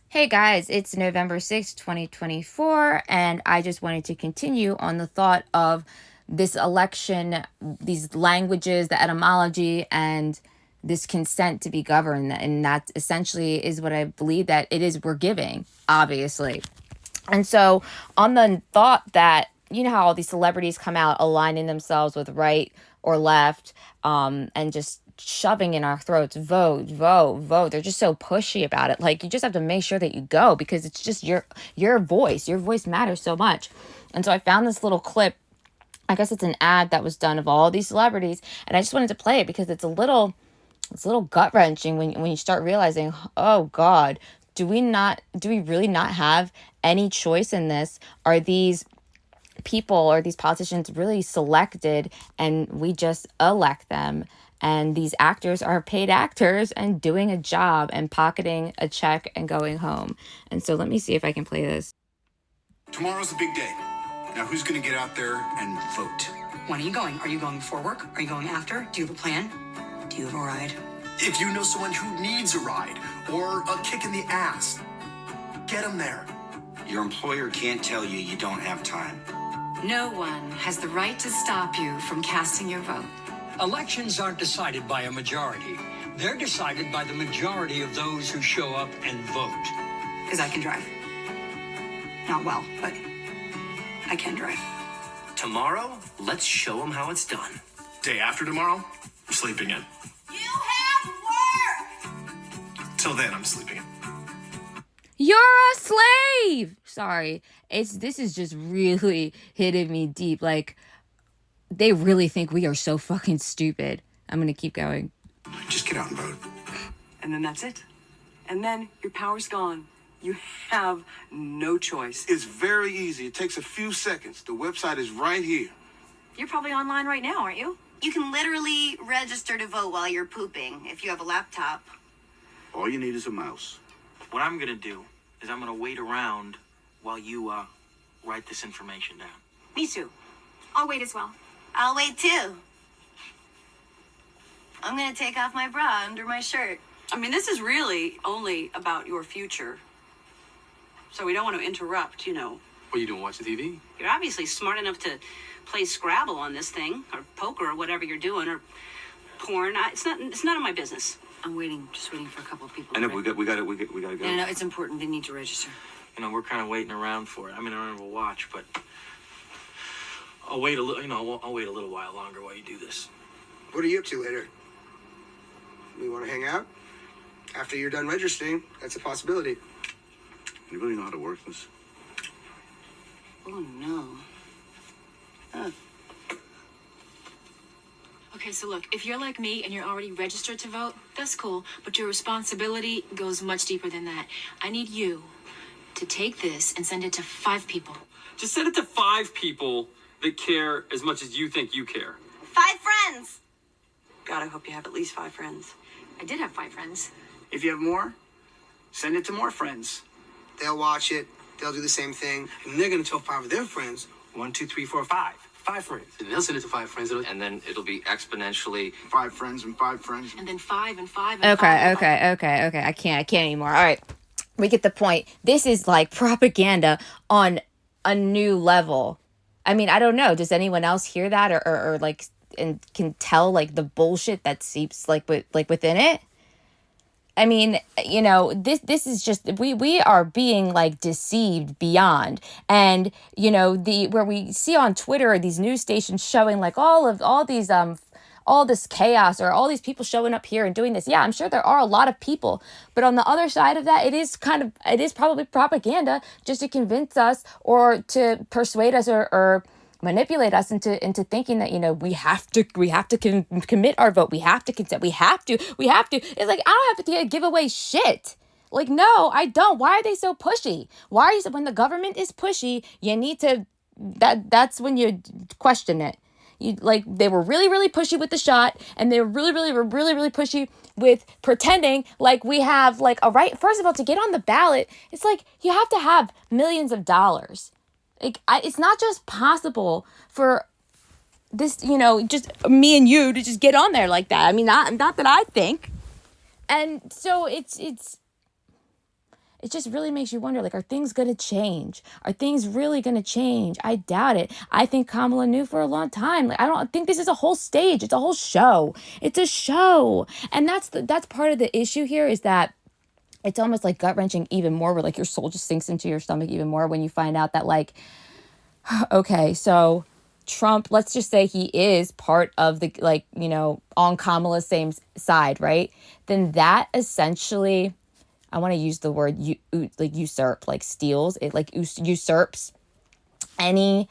Hey guys, it's November 6th, 2024, and I just wanted to continue on the thought of this election, these languages, the etymology, and this consent to be governed. And that essentially is what I believe that it is we're giving, obviously. And so, on the thought that, you know, how all these celebrities come out aligning themselves with right or left, and just shoving in our throats, vote, vote, vote. They're just so pushy about it. Like, you just have to make sure that you go because it's just your voice. Your voice matters so much. And so I found this little clip. I guess it's an ad that was done of all these celebrities, and I just wanted to play it because it's a little gut wrenching when you start realizing, oh God, do we really not have any choice in this? Are these people or these politicians really selected and we just elect them? And these actors are paid actors and doing a job and pocketing a check and going home. And so let me see if I can play this. Tomorrow's a big day. Now, who's going to get out there and vote? When are you going? Are you going before work? Are you going after? Do you have a plan? Do you have a ride? If you know someone who needs a ride or a kick in the ass, get them there. Your employer can't tell you you don't have time. No one has the right to stop you from casting your vote. Elections aren't decided by a majority. They're decided by the majority of those who show up and vote. Because I can drive. Not well, but I can drive. Tomorrow, let's show them how it's done. Day after tomorrow, I'm sleeping in. You have work! Till then, I'm sleeping in. You're a slave. Sorry. This is just really hitting me deep. Like, they really think we are so fucking stupid. I'm going to keep going. Just get out and vote. And then that's it. And then your power's gone. You have no choice. It's very easy. It takes a few seconds. The website is right here. You're probably online right now, aren't you? You can literally register to vote while you're pooping if you have a laptop. All you need is a mouse. What I'm gonna do is I'm gonna wait around while you write this information down. Me too. I'll wait as well. I'll wait too. I'm gonna take off my bra under my shirt. I mean, this is really only about your future. So we don't want to interrupt, What are you doing, watching TV? You're obviously smart enough to play Scrabble on this thing, or poker, or whatever you're doing, or porn. It's none of my business. I'm just waiting for a couple of people. I know, we gotta go. No, it's important. They need to register. We're kind of waiting around for it. I mean, I don't have a watch, but I'll wait a little. I'll wait a little while longer while you do this. What are you up to later? We want to hang out? After you're done registering, that's a possibility. You really know how to work this? Oh, no. Okay, so look, if you're like me and you're already registered to vote, that's cool. But your responsibility goes much deeper than that. I need you to take this and send it to 5 people. Just send it to 5 people that care as much as you think you care. 5 friends! God, I hope you have at least 5 friends. I did have 5 friends. If you have more, send it to more friends. They'll watch it. They'll do the same thing. And they're going to tell 5 of their friends. 1, 2, 3, 4, 5. 5 friends. And they'll send it to 5 friends, and then it'll be exponentially 5 friends and 5 friends. And then 5 and 5 and 5. Okay. I can't anymore. All right. We get the point. This is like propaganda on a new level. I mean, I don't know. Does anyone else hear that or like, and can tell like the bullshit that seeps like within it? I mean, this is just we are being like deceived beyond. And where we see on Twitter these news stations showing like all this chaos or all these people showing up here and doing this. Yeah, I'm sure there are a lot of people, but on the other side of that, it is probably propaganda just to convince us or to persuade us or manipulate us into thinking that we have to commit our vote, we have to consent, we have to. It's like, I don't have to give away shit. Like, no, I don't. Why are they so pushy? When the government is pushy, you need to that's when you question it. They were really, really pushy with the shot, and they were really, really, really, really pushy with pretending like we have like a right. First of all, to get on the ballot, it's like you have to have millions of dollars. It's not just possible for this, just me and you to just get on there like that. I mean, not that I think. And so it's it just really makes you wonder, like, are things going to change? Are things really going to change? I doubt it. I think Kamala knew for a long time. Like, I don't think this is a whole stage. It's a whole show. It's a show. And that's part of the issue here, is that it's almost like gut-wrenching even more, where like your soul just sinks into your stomach even more when you find out that, like, okay, so Trump, let's just say he is part of the, like, you know, on Kamala's same side, right? Then that essentially, I want to use the word like usurp, like steals it, like usurps any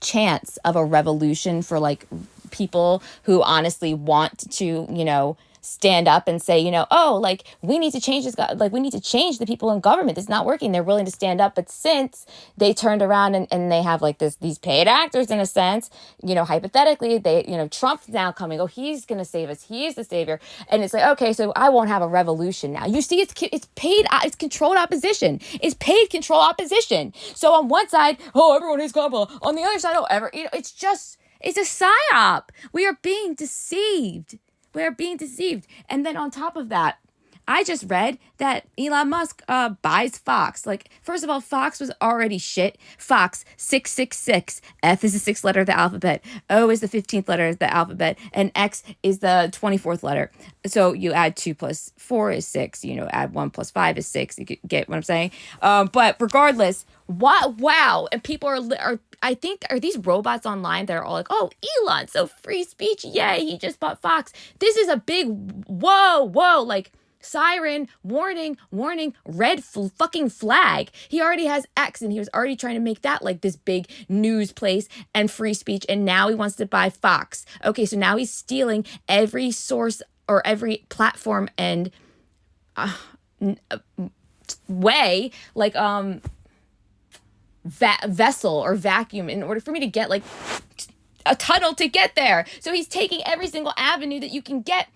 chance of a revolution for like people who honestly want to, you know, stand up and say, you know, oh, like, we need to change this, like, we need to change the people in government. It's not working. They're willing to stand up. But since they turned around and they have like these paid actors, in a sense, you know, hypothetically, they, you know, Trump's now coming, oh, he's going to save us. He's the savior. And it's like, okay, so I won't have a revolution now. You see, it's paid, it's controlled opposition. It's paid control opposition. So on one side, oh, everyone hates Kamala. On the other side, oh, you know, it's a psyop. We are being deceived. We're being deceived. And then on top of that, I just read that Elon Musk buys Fox. Like, first of all, Fox was already shit. Fox, 666. F is the 6th letter of the alphabet. O is the 15th letter of the alphabet. And X is the 24th letter. So you add 2 plus 4 is 6. You know, add 1 plus 5 is 6. You get what I'm saying? But regardless, wow. And people are I think, are these robots online that are all like, oh, Elon, so free speech. Yay, he just bought Fox. This is a big whoa, like, siren, warning, red fucking flag. He already has X, and he was already trying to make that like this big news place and free speech, and now he wants to buy Fox. Okay, so now he's stealing every source or every platform and way, like, vessel or vacuum in order for me to get like a tunnel to get there. So he's taking every single avenue that you can get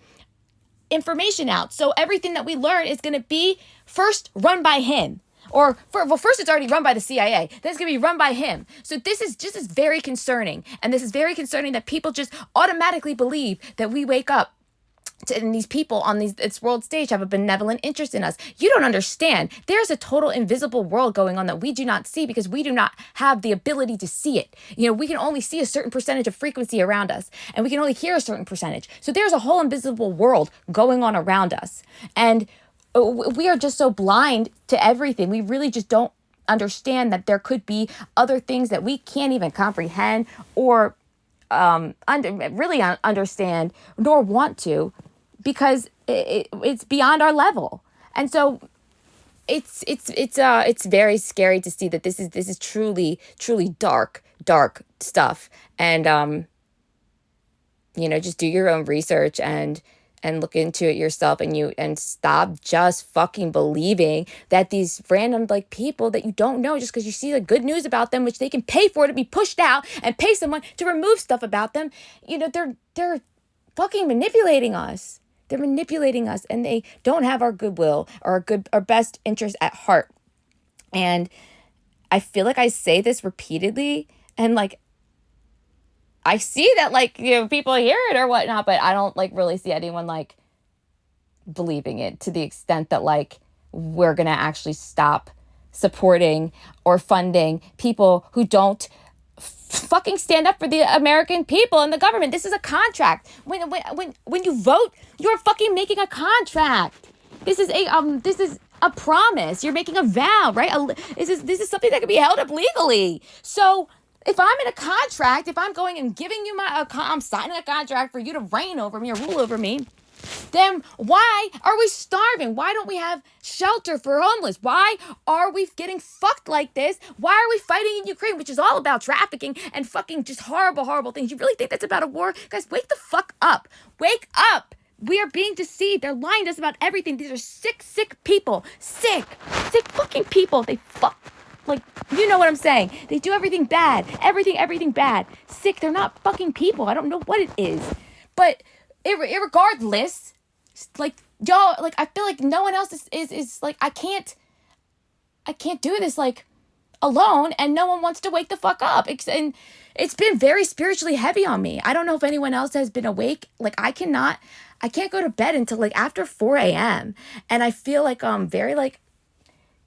information out. So everything that we learn is going to be first run by him. Or, first it's already run by the CIA. Then it's going to be run by him. So this is very concerning. And this is very concerning that people just automatically believe that we wake up and these people on this world stage have a benevolent interest in us. You don't understand. There's a total invisible world going on that we do not see because we do not have the ability to see it. You know, we can only see a certain percentage of frequency around us, and we can only hear a certain percentage. So there's a whole invisible world going on around us. And we are just so blind to everything. We really just don't understand that there could be other things that we can't even comprehend or understand nor want to, because it's beyond our level. And so it's very scary to see that this is truly dark stuff. And you know, just do your own research and look into it yourself, and stop just fucking believing that these random like people that you don't know just because you see the good news about them, which they can pay for to be pushed out and pay someone to remove stuff about them. You know, they're fucking manipulating us. They're manipulating us, and they don't have our goodwill or our best interest at heart. And I feel like I say this repeatedly, and like I see that, like, you know, people hear it or whatnot, but I don't like really see anyone like believing it to the extent that like we're gonna actually stop supporting or funding people who don't fucking stand up for the American people and the government. This is a contract. When you vote, you're fucking making a contract. This is a promise. You're making a vow, right? This is something that can be held up legally. So if I'm in a contract, if I'm going and giving you I'm signing a contract for you to reign over me or rule over me, then why are we starving? Why don't we have shelter for homeless? Why are we getting fucked like this? Why are we fighting in Ukraine, which is all about trafficking and fucking just horrible things? You really think that's about a war? Guys, wake the fuck up. Wake up. We are being deceived. They're lying to us about everything. These are sick people. Sick fucking people. They fuck. Like, you know what I'm saying? They do everything bad. Everything bad. Sick. They're not fucking people. I don't know what it is. But irregardless, like, y'all, like, I feel like no one else is like, I can't do this, like, alone, and no one wants to wake the fuck up. And it's been very spiritually heavy on me. I don't know if anyone else has been awake. Like I can't go to bed until like after 4 a.m. And I feel like very like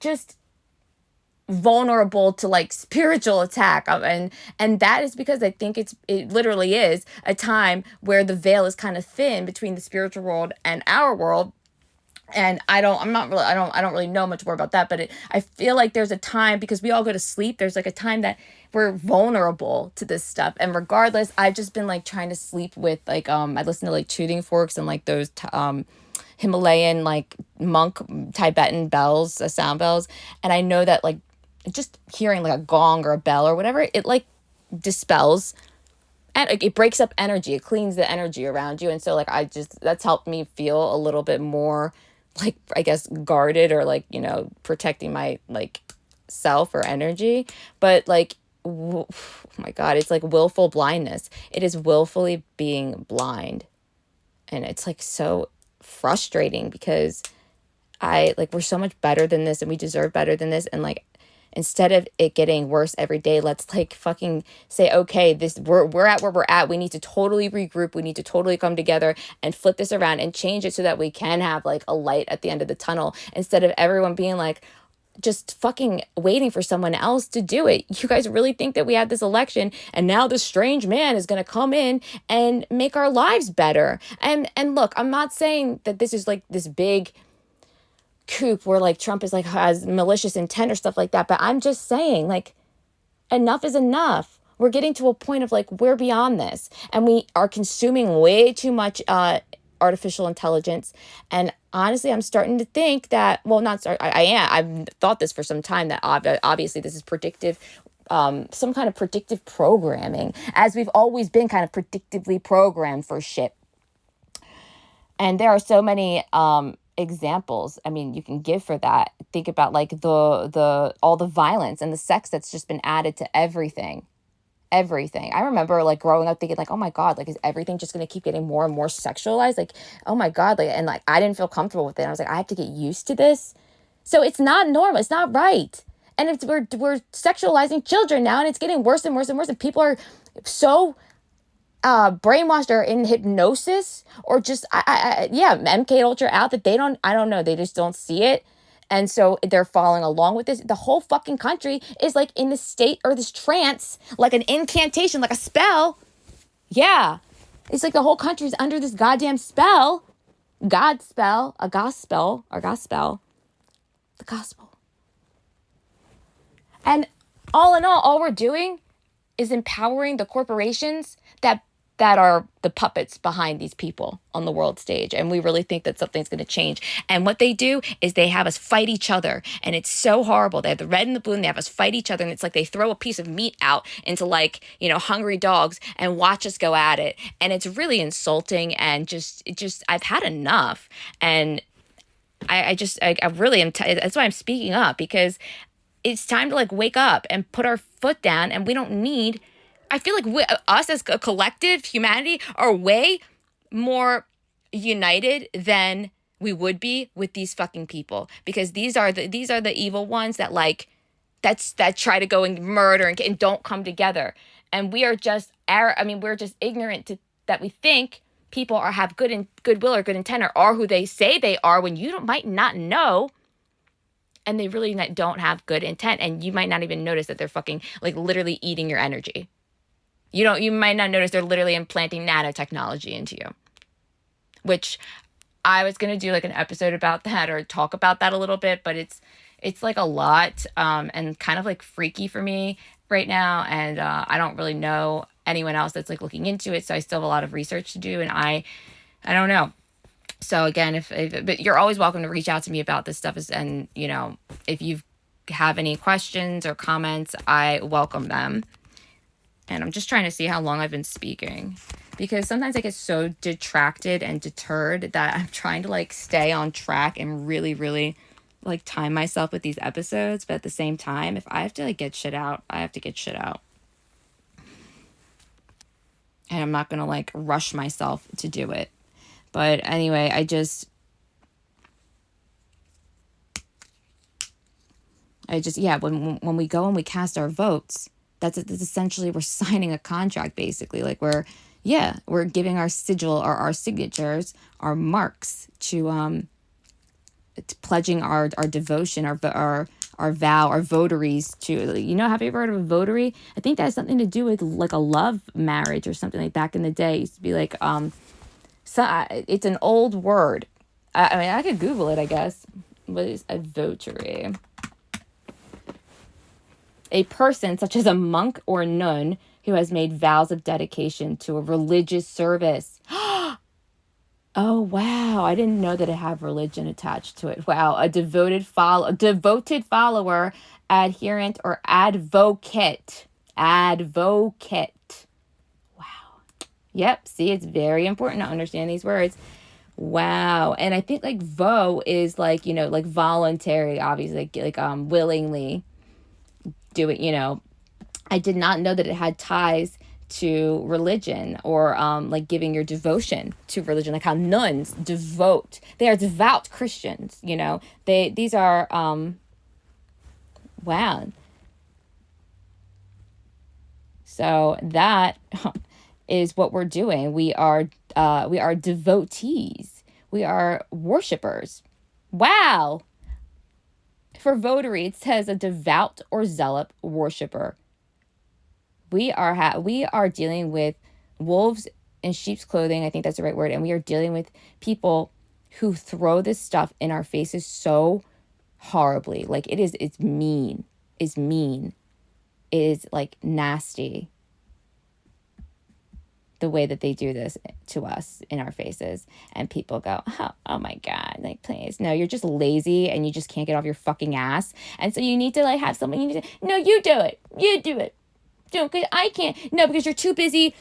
just vulnerable to like spiritual attack. And that is because I think it literally is a time where the veil is kind of thin between the spiritual world and our world. And I don't really know much more about that, but I feel like there's a time, because we all go to sleep, there's like a time that we're vulnerable to this stuff. And regardless, I've just been like trying to sleep with like, I listen to like tuning forks and like those, Himalayan, like monk Tibetan bells, sound bells. And I know that like just hearing like a gong or a bell or whatever, it like dispels and it breaks up energy. It cleans the energy around you. And so like, that's helped me feel a little bit more like, I guess, guarded, or like, protecting my like self or energy. But like, oh my God, it's like willful blindness. It is willfully being blind. And it's like so frustrating, because we're so much better than this and we deserve better than this. And like, instead of it getting worse every day, let's like fucking say, okay, we're at where we're at. We need to totally regroup. We need to totally come together and flip this around and change it so that we can have like a light at the end of the tunnel, instead of everyone being like just fucking waiting for someone else to do it. You guys really think that we had this election and now this strange man is going to come in and make our lives better? And look, I'm not saying that this is like this big coup where like Trump is like has malicious intent or stuff like that, but I'm just saying like enough is enough. We're getting to a point of like we're beyond this, and we are consuming way too much artificial intelligence. And honestly, I'm starting to think that, well, not start, I am, I've thought this for some time, that obviously this is predictive, some kind of predictive programming, as we've always been kind of predictively programmed for shit. And there are so many examples, I mean, you can give for that. Think about like the all the violence and the sex that's just been added to everything. I remember like growing up thinking like, oh my God, like is everything just going to keep getting more and more sexualized? Like, oh my God, like, and like I didn't feel comfortable with it. I was like, I have to get used to this. So it's not normal. It's not right. And we're sexualizing children now, and it's getting worse and worse and worse. And people are so brainwashed or in hypnosis, or just MK Ultra out, that I don't know, they just don't see it. And so they're following along with this. The whole fucking country is like in this state or this trance, like an incantation, like a spell. Yeah. It's like the whole country is under this goddamn spell. God spell, a gospel, or gospel, the gospel. And all in all we're doing is empowering the corporations that are the puppets behind these people on the world stage. And we really think that something's going to change. And what they do is they have us fight each other. And it's so horrible. They have the red and the blue, and they have us fight each other. And it's like they throw a piece of meat out into like, hungry dogs and watch us go at it. And it's really insulting, and just I've had enough. And I really am, that's why I'm speaking up, because it's time to like wake up and put our foot down. And we don't need, I feel like us as a collective humanity are way more united than we would be with these fucking people, because these are the evil ones that like that try to go and murder and don't come together. And we are just we're just ignorant to that. We think people have goodwill or good intent, or are who they say they are, when you might not know. And they really don't have good intent, and you might not even notice that they're fucking like literally eating your energy. You might not notice they're literally implanting nanotechnology into you, which I was going to do like an episode about that, or talk about that a little bit, but it's like a lot, and kind of like freaky for me right now. And I don't really know anyone else that's like looking into it. So I still have a lot of research to do, and I don't know. So again, but you're always welcome to reach out to me about this stuff. And if you have any questions or comments, I welcome them. And I'm just trying to see how long I've been speaking, because sometimes I get so detracted and deterred that I'm trying to like stay on track and really, really like time myself with these episodes. But at the same time, if I have to like get shit out, I have to get shit out. And I'm not going to like rush myself to do it. But anyway, when we go and we cast our votes, That's essentially, we're signing a contract, basically. Like we're giving our sigil or our signatures, our marks to pledging our devotion, our vow, our votaries to, have you ever heard of a votary? I think that has something to do with like a love marriage or something. Like back in the day, it used to be like, it's an old word. I mean, I could Google it, I guess. What is a votary? A person such as a monk or nun who has made vows of dedication to a religious service. Oh, wow. I didn't know that it had religion attached to it. Wow. A devoted follower, adherent, or advocate. Advocate. Wow. Yep. See, it's very important to understand these words. Wow. And I think like is like, like voluntary, obviously, like willingly do it, I did not know that it had ties to religion or like giving your devotion to religion, like how nuns devote. They are devout Christians, these are wow. So that is what we're doing. We are devotees. We are worshipers. Wow. For votary, it says a devout or zealot worshiper. We are dealing with wolves in sheep's clothing. I think that's the right word. And we are dealing with people who throw this stuff in our faces so horribly. Like it's mean. It's mean. It is like nasty. The way that they do this to us in our faces, and people go, oh my God, like, please. No, you're just lazy and you just can't get off your fucking ass. And so you need to like have something. No, you do it. You do it. Don't, because I can't. No, because you're too busy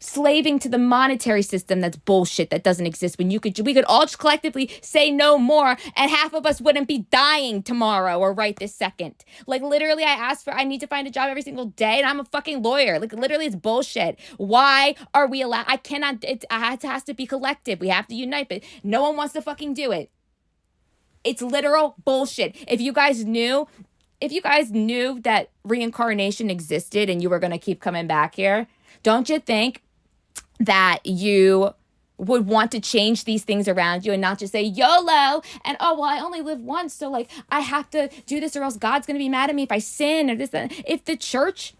slaving to the monetary system that's bullshit, that doesn't exist, when we could all just collectively say no more, and half of us wouldn't be dying tomorrow or right this second. Like literally, I need to find a job every single day, and I'm a fucking lawyer. Like literally, it's bullshit. Why are we allowed? I cannot. It has to be collective. We have to unite, but no one wants to fucking do it. It's literal bullshit. If you guys knew that reincarnation existed and you were going to keep coming back here, don't you think that you would want to change these things around you and not just say YOLO and, oh, well, I only live once, so like I have to do this or else God's going to be mad at me if I sin or this. If the church,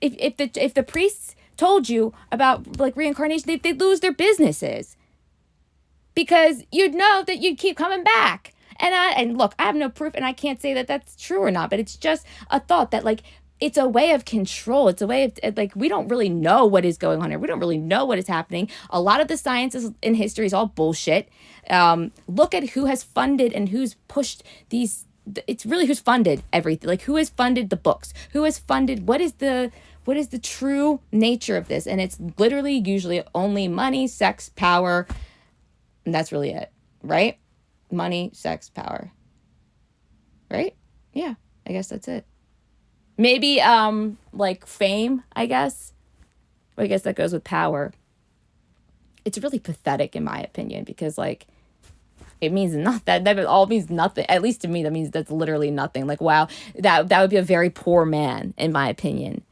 if the priests told you about like reincarnation, they'd lose their businesses, because you'd know that you'd keep coming back. And look, I have no proof and I can't say that that's true or not, but it's just a thought that like, it's a way of control. It's a way of like, we don't really know what is going on here. We don't really know what is happening. A lot of the sciences in history is all bullshit. Look at who has funded and who's pushed these. It's really who's funded everything. Like who has funded the books? Who has funded? What is the true nature of this? And it's literally usually only money, sex, power. And that's really it, right? Money, sex, power. Right? Yeah, I guess that's it. Maybe like fame, I guess. I guess that goes with power. It's really pathetic in my opinion, because like it means nothing. That all means nothing. At least to me, that means that's literally nothing. Like, wow, that would be a very poor man in my opinion.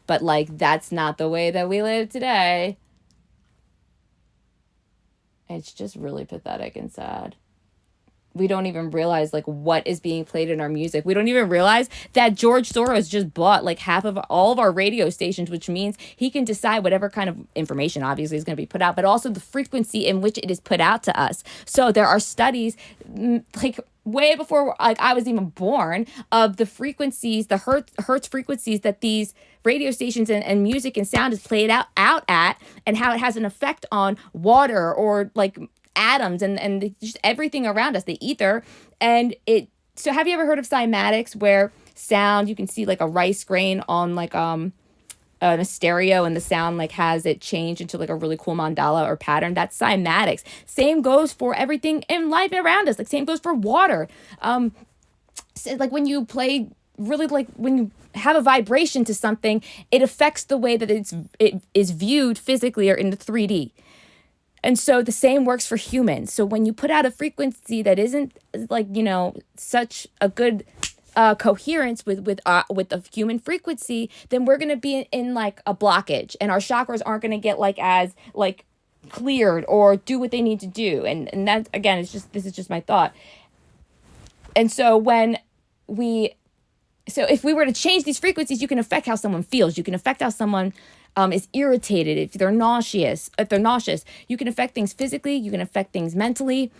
But like that's not the way that we live today. It's just really pathetic and sad. We don't even realize like what is being played in our music. We don't even realize that George Soros just bought like half of all of our radio stations, which means he can decide whatever kind of information obviously is going to be put out, but also the frequency in which it is put out to us. So there are studies like way before like I was even born of the frequencies, the hertz frequencies that these radio stations and music and sound is played out at, and how it has an effect on water or like atoms and just everything around us, the ether. And so have you ever heard of cymatics, where sound, you can see like a rice grain on like a stereo, and the sound like has it change into like a really cool mandala or pattern? That's cymatics. Same goes for everything in life around us. Like same goes for water. So like when you play really, like when you have a vibration to something, it affects the way that it is viewed physically or in the 3D. And so the same works for humans. So when you put out a frequency that isn't like, such a good coherence with the human frequency, then we're gonna be in like a blockage, and our chakras aren't gonna get like as like cleared or do what they need to do. And that, again, it's just, this is just my thought. And so if we were to change these frequencies, you can affect how someone feels. You can affect how someone is irritated. If they're nauseous, you can affect things physically. You can affect things mentally.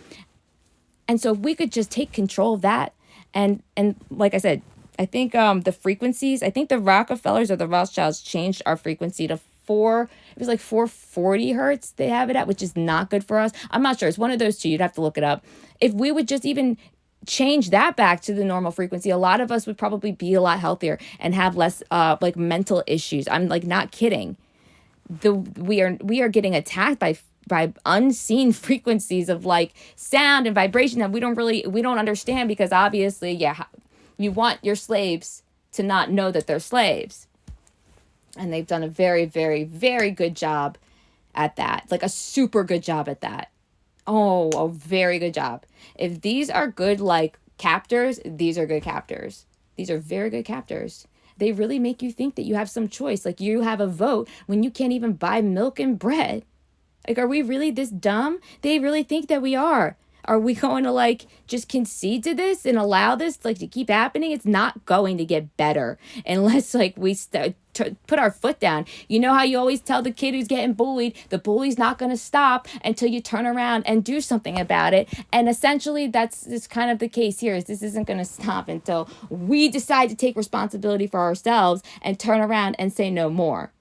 And so if we could just take control of that, and like I said, I think the frequencies, I think the Rockefellers or the Rothschilds changed our frequency to 440 hertz they have it at, which is not good for us. I'm not sure. It's one of those two. You'd have to look it up. If we would just even change that back to the normal frequency, a lot of us would probably be a lot healthier and have less like mental issues. I'm like not kidding. We are getting attacked by unseen frequencies of like sound and vibration that we don't understand, because obviously, yeah, you want your slaves to not know that they're slaves. And they've done a very, very, very good job at that. Like a super good job at that. Oh, a very good job. If these are good, like, captors, these are good captors. These are very good captors. They really make you think that you have some choice. Like, you have a vote when you can't even buy milk and bread. Like, are we really this dumb? They really think that we are. Are we going to, like, just concede to this and allow this, like, to keep happening? It's not going to get better unless, like, we put our foot down. You know how you always tell the kid who's getting bullied, the bully's not going to stop until you turn around and do something about it. And essentially, that's kind of the case here, is this isn't going to stop until we decide to take responsibility for ourselves and turn around and say no more.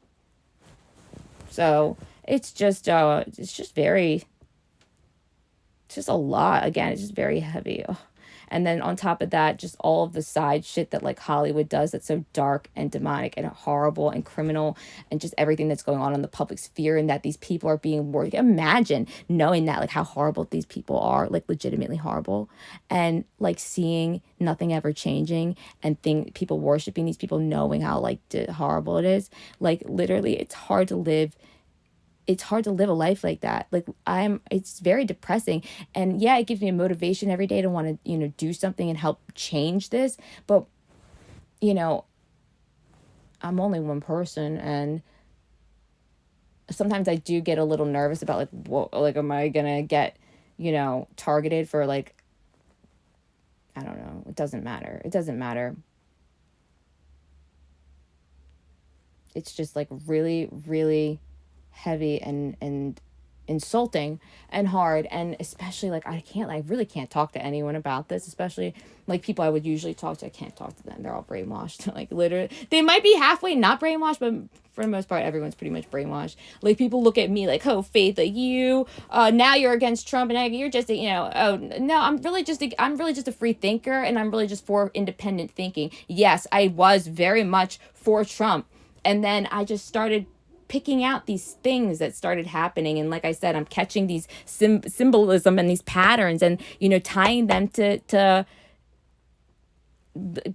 So it's just very... It's just a lot. Again, it's just very heavy. Ugh. And then on top of that, just all of the side shit that like Hollywood does that's so dark and demonic and horrible and criminal, and just everything that's going on in the public sphere, and that these people are being worried. Imagine knowing that, like, how horrible these people are, like legitimately horrible, and like seeing nothing ever changing, and people worshiping these people, knowing how like horrible it is. Like, literally, it's hard to live a life like that. Like, it's very depressing. And yeah, it gives me a motivation every day to want to, do something and help change this. But, I'm only one person, and sometimes I do get a little nervous about like, what, like, am I going to get, targeted for like, I don't know. It doesn't matter. It's just like really, really heavy and insulting and hard. And especially like I really can't talk to anyone about this, especially like people I would usually talk to. I can't talk to them. They're all brainwashed. Like, literally, they might be halfway not brainwashed, but for the most part everyone's pretty much brainwashed. Like, people look at me like, oh, Faith, like, you now you're against Trump, and you're just oh no, I'm really just a free thinker, and I'm really just for independent thinking. Yes, I was very much for Trump, and then I just started picking out these things that started happening. And like I said, I'm catching these symbolism and these patterns, and, tying them to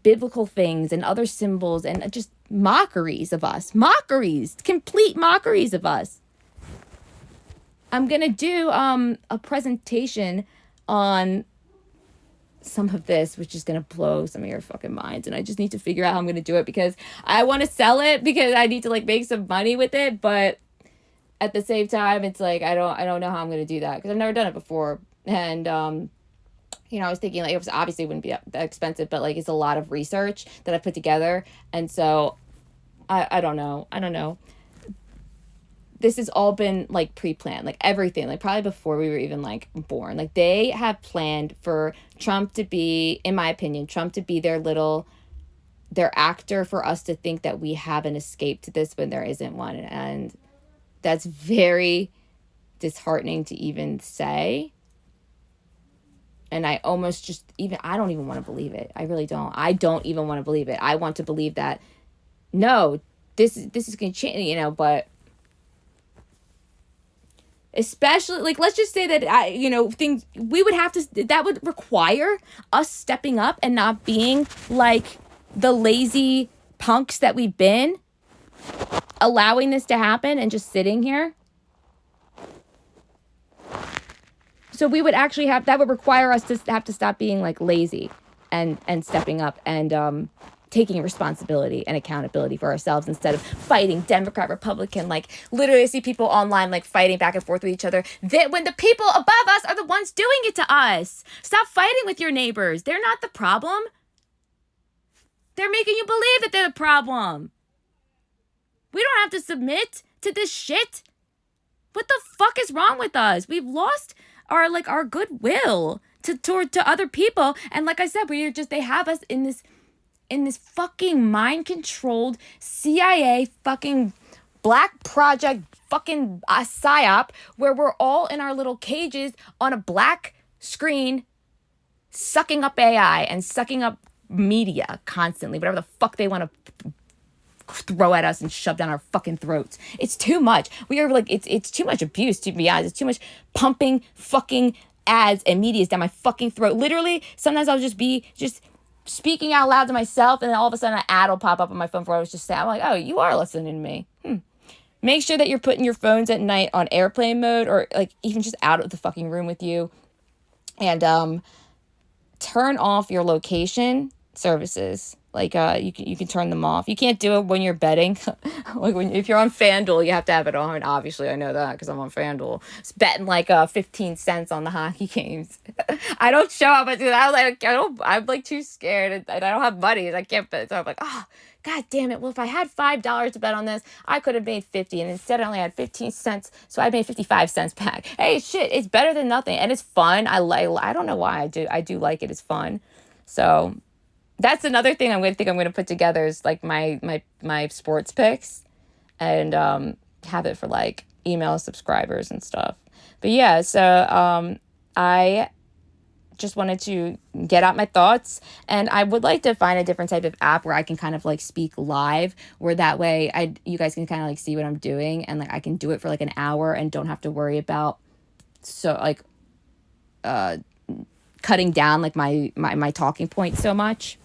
biblical things and other symbols, and just complete mockeries of us. I'm going to do a presentation on some of this, which is going to blow some of your fucking minds, and I just need to figure out how I'm going to do it, because I want to sell it, because I need to like make some money with it, but at the same time it's like I don't know how I'm going to do that, because I've never done it before. And I was thinking like it obviously wouldn't be that expensive, but like it's a lot of research that I put together, and so I don't know. This has all been like pre-planned, like everything, like probably before we were even like born. Like, they have planned for Trump to be, in my opinion, their actor, for us to think that we have an escape to this when there isn't one. And that's very disheartening to even say. And I almost I don't even want to believe it. I really don't. I don't even want to believe it. I want to believe that, no, this is going to change, but especially, like, let's just say that things we would have to, that would require us stepping up and not being like the lazy punks that we've been, allowing this to happen and just sitting here. So we would actually that would require us to have to stop being like lazy. and stepping up and taking responsibility and accountability for ourselves instead of fighting Democrat, Republican. Like, literally I see people online like fighting back and forth with each other, that when the people above us are the ones doing it to us. Stop fighting with your neighbors. They're not the problem. They're making you believe that they're the problem. We don't have to submit to this shit. What the fuck is wrong with us? We've lost our goodwill to other people. And like I said, they have us in this fucking mind-controlled CIA fucking black project fucking psyop where we're all in our little cages on a black screen sucking up AI and sucking up media constantly, whatever the fuck they want to throw at us and shove down our fucking throats. It's too much. We are like, it's too much abuse, to be honest. It's too much pumping fucking ads and medias down my fucking throat. Literally, sometimes I'll just be speaking out loud to myself, and then all of a sudden an ad will pop up on my phone where I was just saying, I'm like, oh, you are listening to me. Make sure that you're putting your phones at night on airplane mode, or like even just out of the fucking room with you. And turn off your location services. Like you can turn them off. You can't do it when you're betting. Like if you're on FanDuel, you have to have it on. Obviously, I know that because I'm on FanDuel. It's betting like 15 cents on the hockey games. I don't show up. I'm like too scared, and I don't have money. I can't bet. So I'm like, oh, God damn it. Well, if I had $5 to bet on this, I could have made 50, and instead I only had 15 cents, so I made 55 cents back. Hey, shit, it's better than nothing, and it's fun. I don't know why I do like it. It's fun. So that's another thing I'm going to put together is like my sports picks and have it for like email subscribers and stuff. But yeah, so I just wanted to get out my thoughts, and I would like to find a different type of app where I can kind of like speak live, where that way you guys can kind of like see what I'm doing, and like I can do it for like an hour and don't have to worry about cutting down like my talking points so much.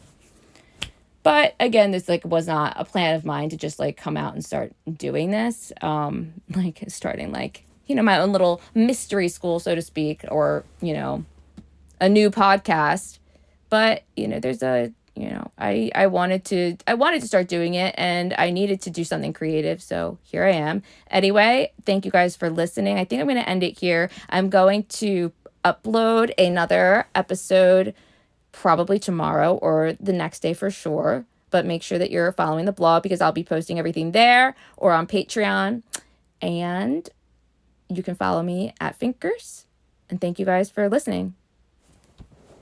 But again, this like was not a plan of mine to just like come out and start doing this. Like starting like, my own little mystery school, so to speak, or, a new podcast. But, there's I wanted to start doing it, and I needed to do something creative. So here I am. Anyway, thank you guys for listening. I think I'm going to end it here. I'm going to upload another episode probably tomorrow or the next day for sure. But make sure that you're following the blog, because I'll be posting everything there or on Patreon. And you can follow me at Finkers. And thank you guys for listening.